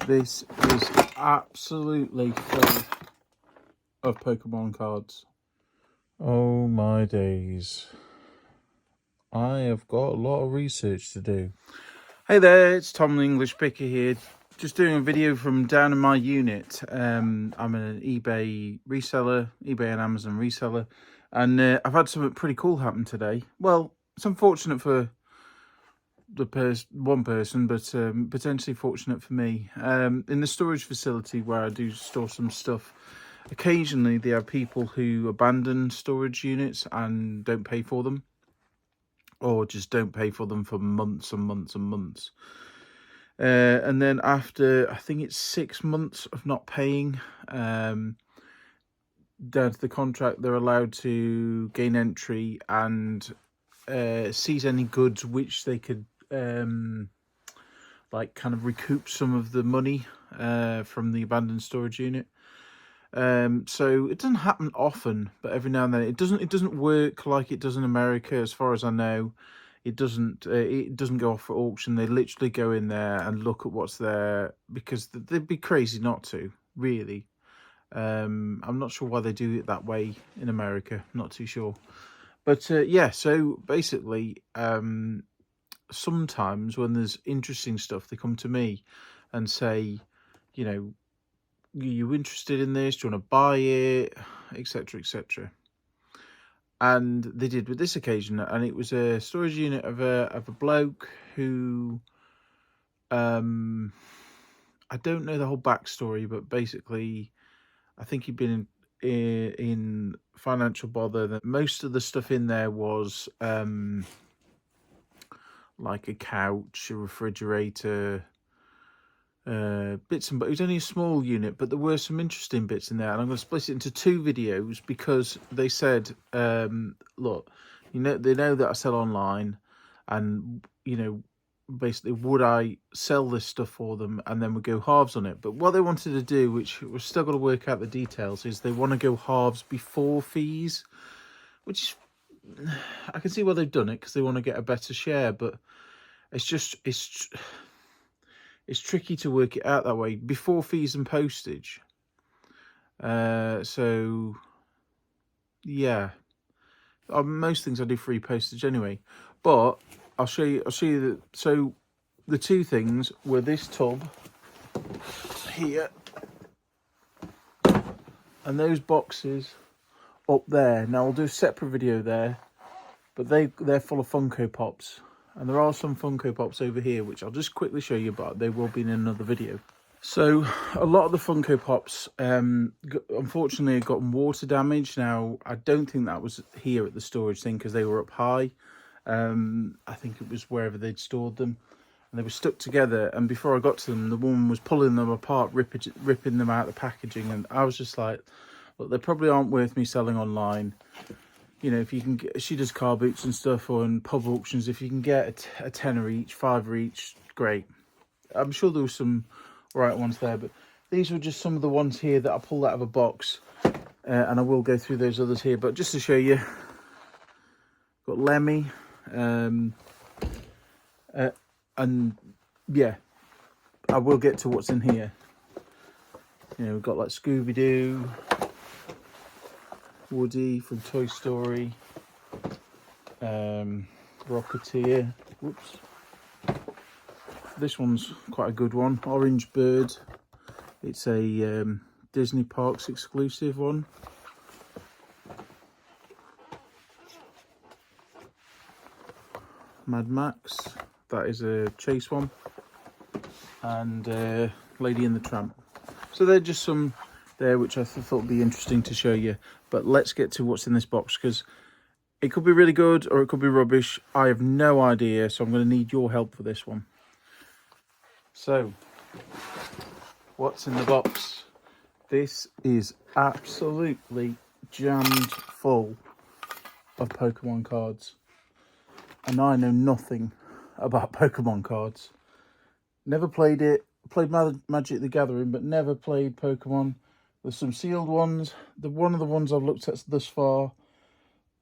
This is absolutely full of Pokemon cards. Oh my days. I have got a lot of research to do. Hey there, it's Tom the English Picker here. Just doing a video from down in my unit. I'm an eBay reseller, eBay and Amazon reseller. And I've had something pretty cool happen today. Well, it's unfortunate for the one person, but potentially fortunate for me. In the storage facility where I do store some stuff, occasionally there are people who abandon storage units and don't pay for them, or just don't pay for them for months and months and months. And then after, I think it's 6 months of not paying, down to the contract, they're allowed to gain entry and seize any goods which they could like kind of recoup some of the money from the abandoned storage unit. So it doesn't happen often, but every now and then it doesn't work like it does in America, as far as I know. It doesn't go off for auction. They literally go in there and look at what's there, because they'd be crazy not to, really. I'm not sure why they do it that way in America, not too sure. But yeah, so basically, sometimes when there's interesting stuff, they come to me and say, you know, are you interested in this? Do you want to buy it? Etc, etc. And they did with this occasion, and it was a storage unit of a bloke who, I don't know the whole backstory, but basically, I think he'd been in financial bother. That most of the stuff in there was like a couch, a refrigerator, bits and bits. It was only a small unit, but there were some interesting bits in there, and I'm going to split it into 2 videos because they said, look, they know that I sell online, and basically, would I sell this stuff for them, and then we go halves on it. But what they wanted to do, which we've still got to work out the details, is they want to go halves before fees, which I can see why they've done it, because they want to get a better share, but it's tricky to work it out that way, before fees and postage. So yeah, most things I do free postage anyway, but I'll show you so the 2 things were this tub here and those boxes up there. Now I'll do a separate video there, but they're full of Funko Pops. And there are some Funko Pops over here, which I'll just quickly show you, but they will be in another video. So a lot of the Funko Pops, unfortunately, have gotten water damage. Now, I don't think that was here at the storage thing, because they were up high. I think it was wherever they'd stored them. And they were stuck together. And before I got to them, the woman was pulling them apart, ripping them out of the packaging. And I was just like, look, they probably aren't worth me selling online. If you can get, she does car boots and stuff, or in pub auctions, if you can get a tenner each, £5 each, great. I'm sure there were some right ones there, but these were just some of the ones here that I pulled out of a box, and I will go through those others here, but just to show you, got Lemmy, and yeah, I will get to what's in here. We've got like Scooby-Doo, Woody from Toy Story, Rocketeer, whoops. This one's quite a good one, Orange Bird. It's a Disney Parks exclusive one. Mad Max, that is a chase one. And Lady and the Tramp. So they're just some there which I thought would be interesting to show you. But let's get to what's in this box, because it could be really good or it could be rubbish. I have no idea, so I'm going to need your help for this one. So, what's in the box? This is absolutely jammed full of Pokemon cards. And I know nothing about Pokemon cards. Never played it. Played Magic the Gathering, but never played Pokemon. There's some sealed ones. One of the ones I've looked at thus far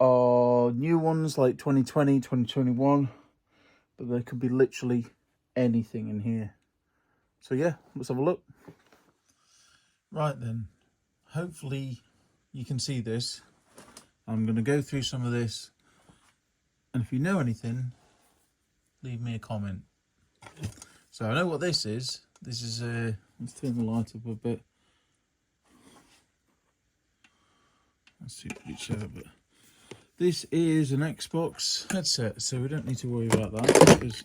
are new ones like 2020, 2021. But there could be literally anything in here. So yeah, let's have a look. Right then, hopefully you can see this. I'm going to go through some of this, and if you know anything, leave me a comment. So I know what this is. This is let's turn the light up a bit. That's too pretty sharp, but this is an Xbox headset, so we don't need to worry about that because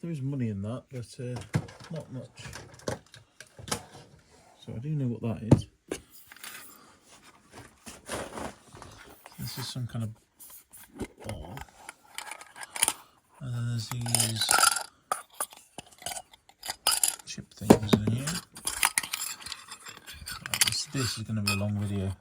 there is money in that, but not much. So I do know what that is. This is some kind of ball. And then there's these chip things in here. Right, this is going to be a long video.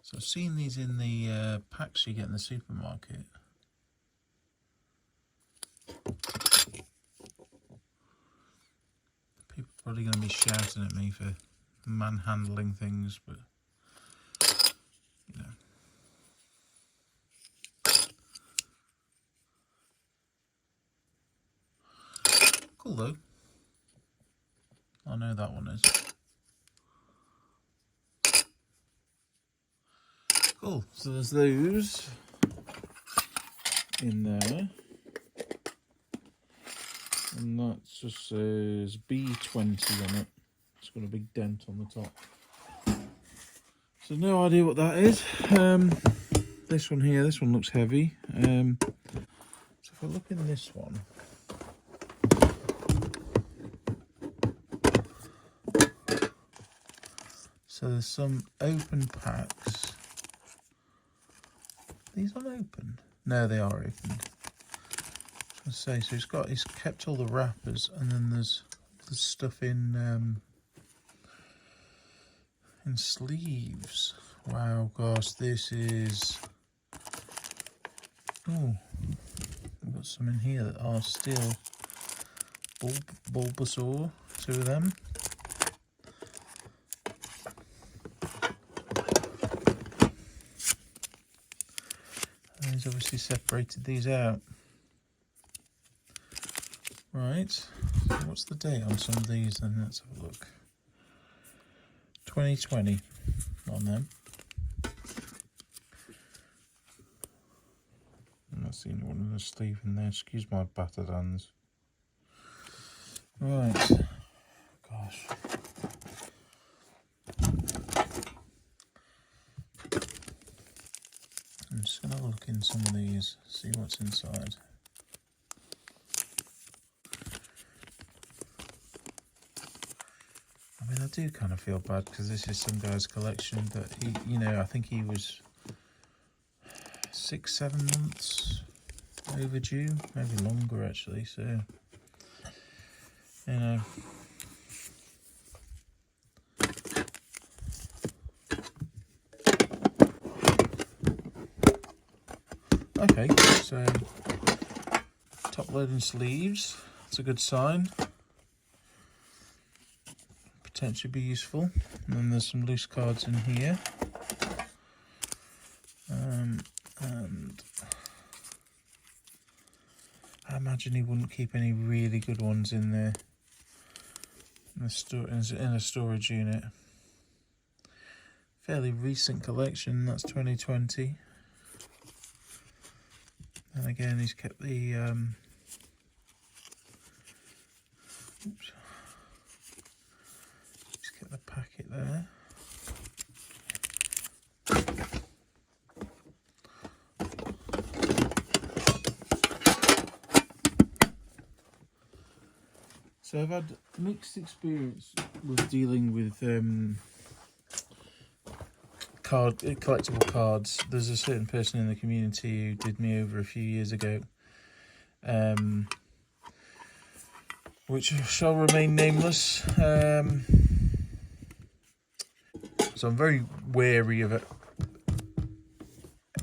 So I've seen these in the packs you get in the supermarket. People are probably going to be shouting at me for manhandling things, but you know. Cool though. I know that one is. Cool, so there's those in there. And that just says B20 on it. It's got a big dent on the top. So no idea what that is. This one here, this one looks heavy. So if I look in this one, so there's some open packs. These unopened? No, they are opened. I was gonna say, so he's kept all the wrappers, and then there's stuff in sleeves. Wow, gosh, this is. Oh, we've got some in here that are still Bulbasaur. 2 of them. And he's obviously separated these out. Right, so what's the date on some of these then? Let's have a look. 2020 on them. I'm not seeing one with a sleeve in there. Excuse my battered hands. Right, gosh. I'm just going to look in some of these, see what's inside. I mean, I do kind of feel bad because this is some guy's collection that he, you know, I think he was 6-7 months overdue, maybe longer actually, so, you know. Okay, so top loading sleeves, that's a good sign. Potentially be useful. And then there's some loose cards in here. And I imagine he wouldn't keep any really good ones in there. In a storage unit. Fairly recent collection, that's 2020. And again, he's kept the oops. He's kept the packet there. So I've had mixed experience with dealing with collectible cards. There's a certain person in the community who did me over a few years ago, which shall remain nameless. So I'm very wary of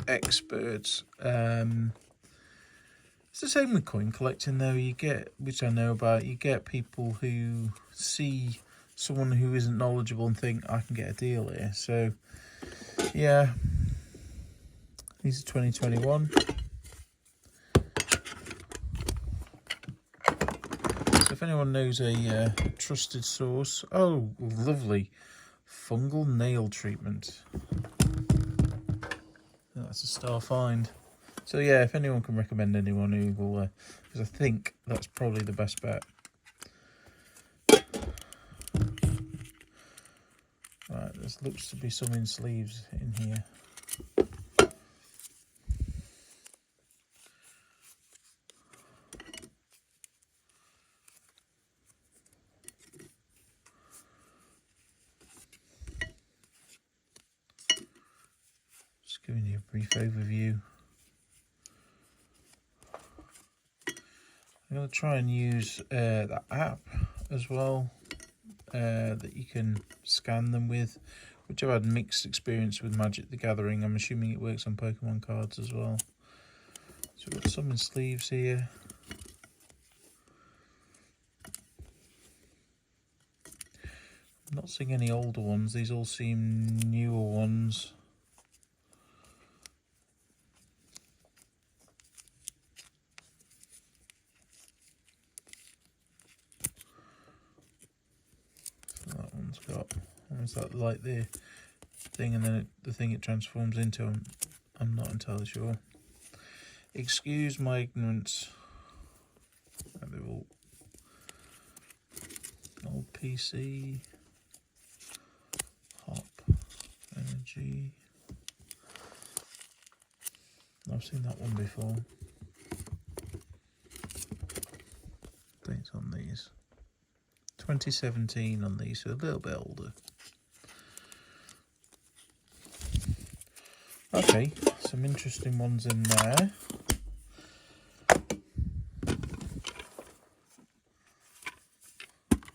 experts. It's the same with coin collecting though. You get, which I know about, you get people who see someone who isn't knowledgeable and think, I can get a deal here. So yeah, These are 2021. So if anyone knows a trusted source, oh, lovely fungal nail treatment. That's a star find. So yeah, if anyone can recommend anyone who will, because I think that's probably the best bet. Right, there looks to be some in sleeves in here. Just giving you a brief overview. I'm going to try and use the app as well that you can scan them with, which I've had mixed experience with Magic the Gathering. I'm assuming it works on Pokemon cards as well. So we've got some in sleeves here. I'm not seeing any older ones. These all seem newer ones. So that one's got, almost like the thing, and then the thing it transforms into. I'm not entirely sure. Excuse my ignorance. They're all old PC, hop, energy. I've seen that one before. Dates on these. 2017 on these, so a little bit older. Okay, some interesting ones in there.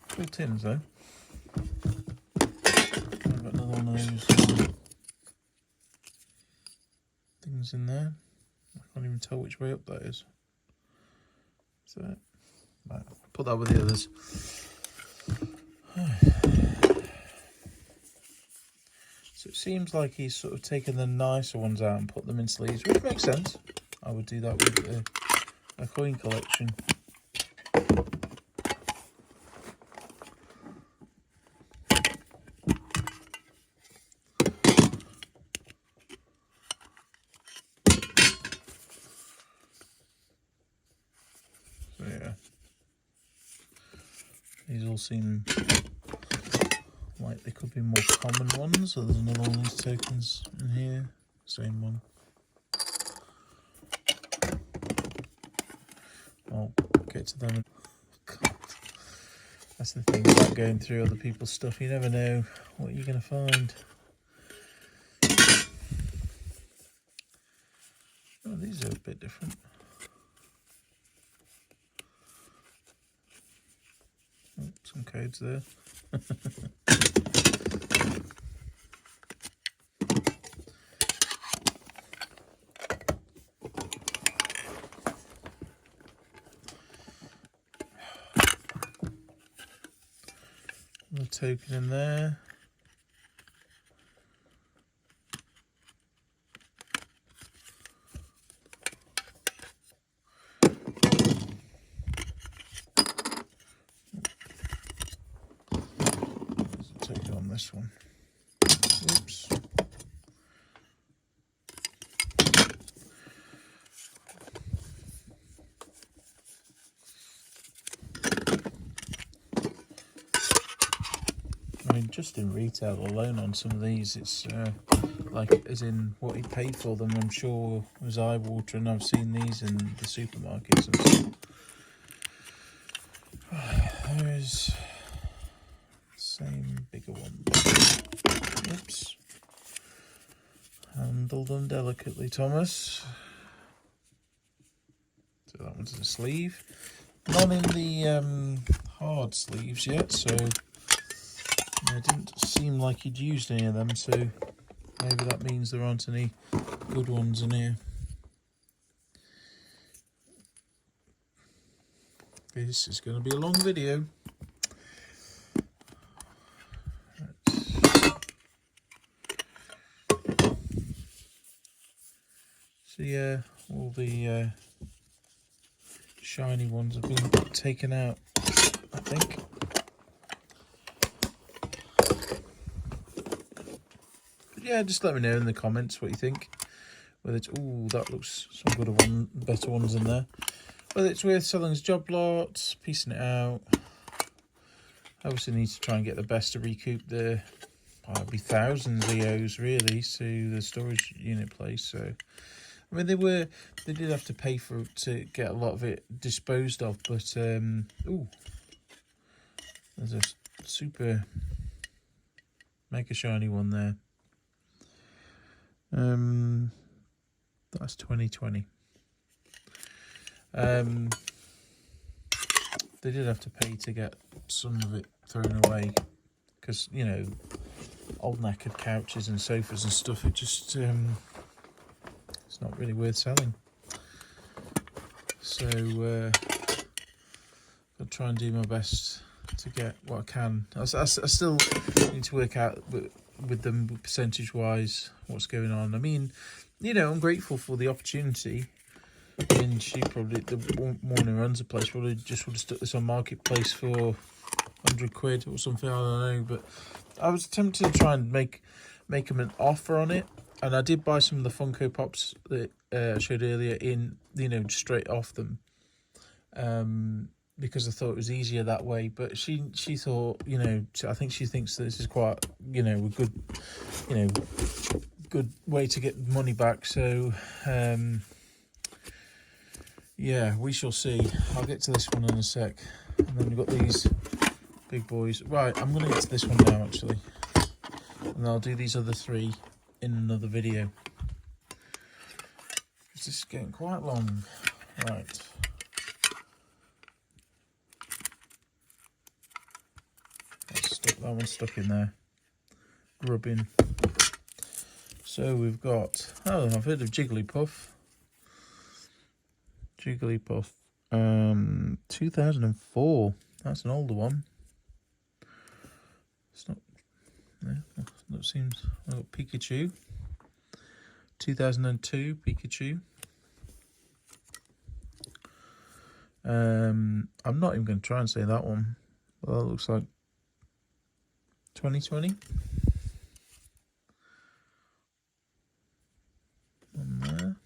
Cool tins though. I've got another one of those things in there. I can't even tell which way up that is. Is that it? Right, put that with the others. So it seems like he's sort of taken the nicer ones out and put them in sleeves, which makes sense. I would do that with a coin collection. So yeah, these all seem like they could be more common ones. So there's another one of these tokens in here, same one. I'll get to them. God. That's the thing about going through other people's stuff, you never know what you're going to find. Oh, these are a bit different. Oh, some codes there. A token in there. There's a token on this one. Oops. I mean, just in retail alone on some of these, it's like, as in what he paid for them, I'm sure was eye-watering. I've seen these in the supermarkets and stuff. There's the same bigger one. Oops. Handle them delicately, Thomas. So that one's a sleeve. None in the hard sleeves yet, so it didn't seem like he'd used any of them, so maybe that means there aren't any good ones in here. This is going to be a long video. So yeah, all the shiny ones have been taken out, I think. But yeah, just let me know in the comments what you think. Whether it's, ooh, that looks some good one, better ones in there. Whether it's worth selling as job lots, piecing it out. Obviously need to try and get the best to recoup the, it'd be thousands EOs really to the storage unit place. So I mean, they did have to pay for it to get a lot of it disposed of, but ooh, there's a super mega shiny one there. That's 2020. They did have to pay to get some of it thrown away because, you know, old knackered couches and sofas and stuff, it just it's not really worth selling. So I'll try and do my best to get what I can. I still need to work out with them percentage wise what's going on. I mean, you know, I'm grateful for the opportunity. And she probably, the one who runs the place, probably just would have stuck this on marketplace for 100 quid or something, I don't know. But I was tempted to try and make them an offer on it, and I did buy some of the Funko Pops that I showed earlier in, you know, straight off them, because I thought it was easier that way. But she thought, you know, I think she thinks that this is quite, you know, a good, you know, good way to get money back. So yeah, we shall see. I'll get to this one in a sec. And then we've got these big boys. Right, I'm going to get to this one now, actually. And I'll do these other three in another video. Because this is getting quite long. Right. That one's stuck in there. Grubbing. So we've got... Oh, I've heard of Jigglypuff. Jigglypuff, 2004. That's an older one. It's not. Yeah, that seems. I've got Pikachu. 2002 Pikachu. I'm not even going to try and say that one. Well, that looks like 2020. One there.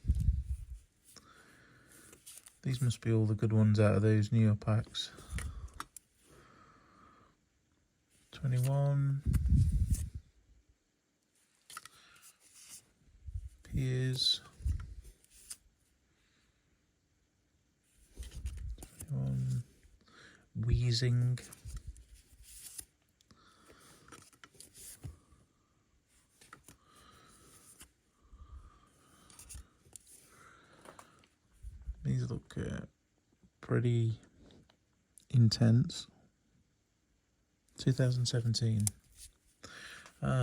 These must be all the good ones out of those newer packs. 21. Piers. 21. Wheezing. These look pretty intense. 2017.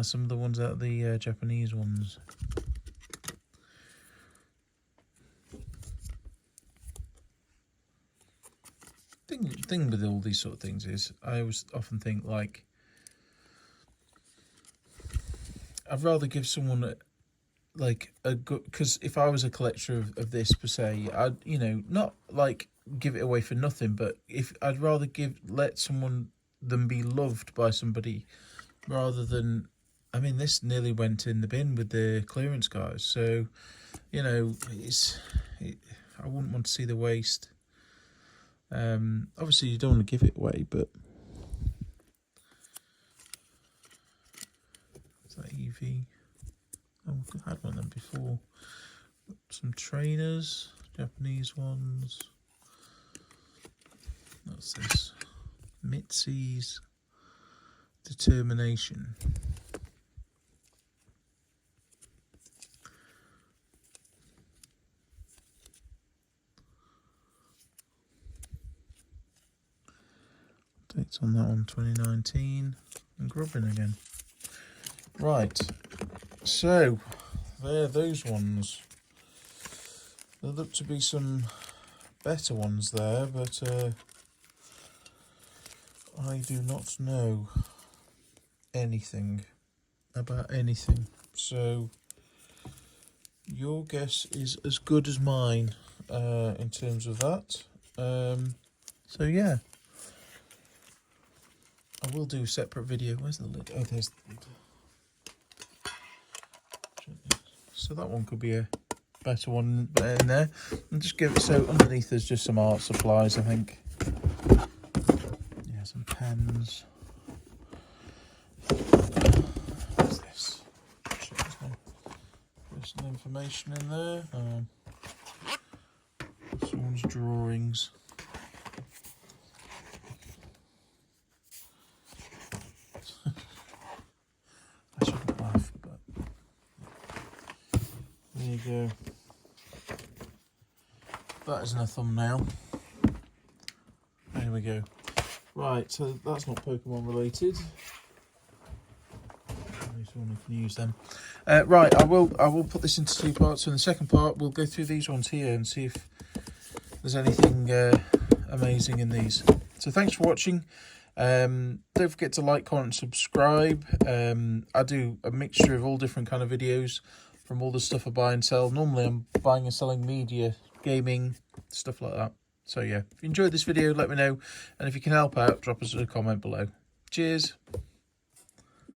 Some of the ones out of the Japanese ones. Thing with all these sort of things is, I always often think, like, I'd rather give someone like a good, because if I was a collector of this per se, I'd, you know, not like give it away for nothing, but if I'd rather let someone them be loved by somebody rather than, I mean, this nearly went in the bin with the clearance guys, so, you know, I wouldn't want to see the waste. Obviously you don't want to give it away, but is that Eevee? Oh, I had one of them before. Some trainers, Japanese ones. What's this? Mitzi's Determination. Dates on that one, 2019. And grubbing again. Right. So, there, those ones. There look to be some better ones there, but I do not know anything about anything. So, Your guess is as good as mine in terms of that. So yeah, I will do a separate video. Where's the lid? Oh, there's the lid. So that one could be a better one in there. And just give it, so underneath there's just some art supplies, I think. Yeah, some pens. What's this? There's some information in there. Someone's drawings. I shouldn't laugh, but there you go. That isn't a thumbnail. There we go. Right, so that's not Pokemon related. At least one I can use them. Right, I will put this into 2 parts. So in the second part, we'll go through these ones here and see if there's anything amazing in these. So thanks for watching. Don't forget to like, comment, and subscribe. I do a mixture of all different kind of videos from all the stuff I buy and sell. Normally I'm buying and selling media, gaming, stuff like that. So yeah, if you enjoyed this video, let me know. And if you can help out, drop us a comment below. Cheers.